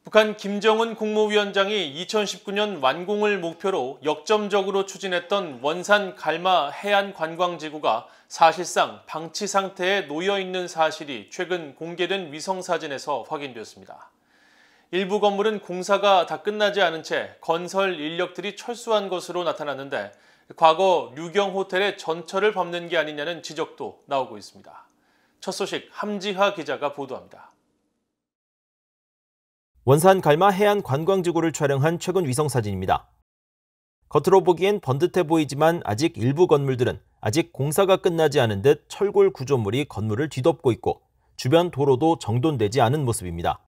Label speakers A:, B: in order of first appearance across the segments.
A: 북한 김정은 국무위원장이 2019년 완공을 목표로 역점적으로 추진했던 원산 갈마 해안관광지구가 사실상 방치 상태에 놓여 있는 사실이 최근 공개된 위성사진에서 확인되었습니다. 일부 건물은 공사가 다 끝나지 않은 채 건설 인력들이 철수한 것으로 나타났는데 과거 류경호텔의 전철을 밟는 게 아니냐는 지적도 나오고 있습니다. 첫 소식 함지하 기자가 보도합니다.
B: 원산 갈마 해안 관광지구를 촬영한 최근 위성사진입니다. 겉으로 보기엔 번듯해 보이지만 아직 일부 건물들은 아직 공사가 끝나지 않은 듯 철골 구조물이 건물을 뒤덮고 있고 주변 도로도 정돈되지 않은 모습입니다.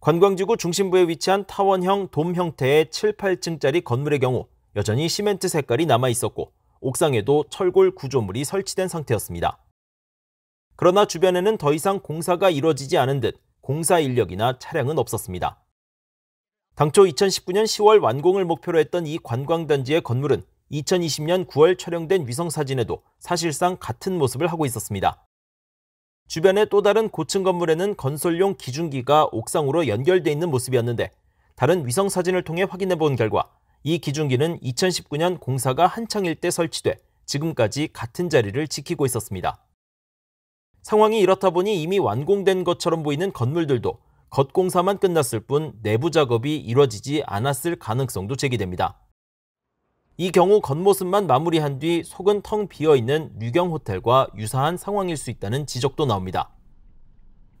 B: 관광지구 중심부에 위치한 타원형 돔 형태의 7, 8층짜리 건물의 경우 여전히 시멘트 색깔이 남아 있었고 옥상에도 철골 구조물이 설치된 상태였습니다. 그러나 주변에는 더 이상 공사가 이뤄지지 않은 듯 공사 인력이나 차량은 없었습니다. 당초 2019년 10월 완공을 목표로 했던 이 관광단지의 건물은 2020년 9월 촬영된 위성사진에도 사실상 같은 모습을 하고 있었습니다. 주변의 또 다른 고층 건물에는 건설용 기중기가 옥상으로 연결돼 있는 모습이었는데 다른 위성사진을 통해 확인해 본 결과 이 기중기는 2019년 공사가 한창일 때 설치돼 지금까지 같은 자리를 지키고 있었습니다. 상황이 이렇다 보니 이미 완공된 것처럼 보이는 건물들도 겉공사만 끝났을 뿐 내부 작업이 이뤄지지 않았을 가능성도 제기됩니다. 이 경우 겉모습만 마무리한 뒤 속은 텅 비어있는 류경호텔과 유사한 상황일 수 있다는 지적도 나옵니다.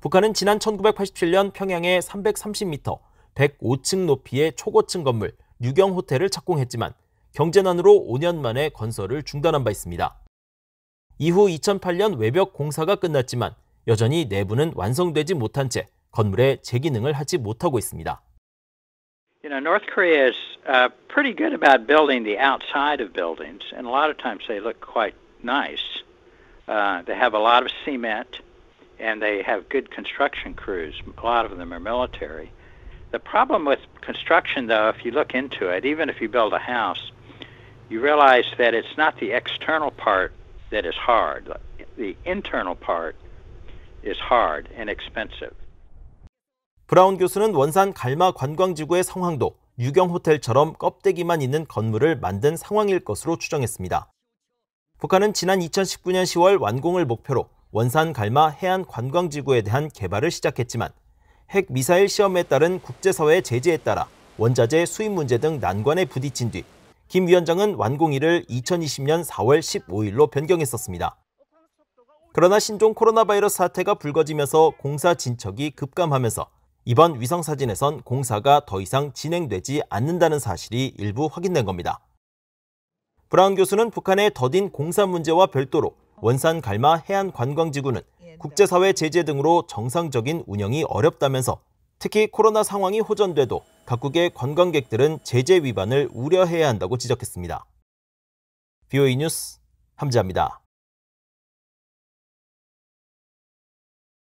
B: 북한은 지난 1987년 평양에 330m, 105층 높이의 초고층 건물 류경호텔을 착공했지만 경제난으로 5년 만에 건설을 중단한 바 있습니다. 이후 2008년 외벽 공사가 끝났지만 여전히 내부는 완성되지 못한 채 건물에 재기능을 하지 못하고 있습니다.
C: North Korea is pretty good about building the outside of buildings, and a lot of times they look quite nice. They have a lot of cement, and they have good construction crews. A lot of them are military. The problem with construction, though, if you look into it, even if you build a house, you realize that it's not the external part that is hard. The internal part is hard and expensive.
B: 브라운 교수는 원산 갈마 관광지구의 상황도 류경호텔처럼 껍데기만 있는 건물을 만든 상황일 것으로 추정했습니다. 북한은 지난 2019년 10월 완공을 목표로 원산 갈마 해안 관광지구에 대한 개발을 시작했지만 핵 미사일 시험에 따른 국제사회의 제재에 따라 원자재 수입 문제 등 난관에 부딪힌 뒤 김 위원장은 완공일을 2020년 4월 15일로 변경했었습니다. 그러나 신종 코로나 바이러스 사태가 불거지면서 공사 진척이 급감하면서 이번 위성사진에선 공사가 더 이상 진행되지 않는다는 사실이 일부 확인된 겁니다. 브라운 교수는 북한의 더딘 공사 문제와 별도로 원산 갈마 해안 관광지구는 국제사회 제재 등으로 정상적인 운영이 어렵다면서 특히 코로나 상황이 호전돼도 각국의 관광객들은 제재 위반을 우려해야 한다고 지적했습니다. BOE 뉴스 함지하입니다.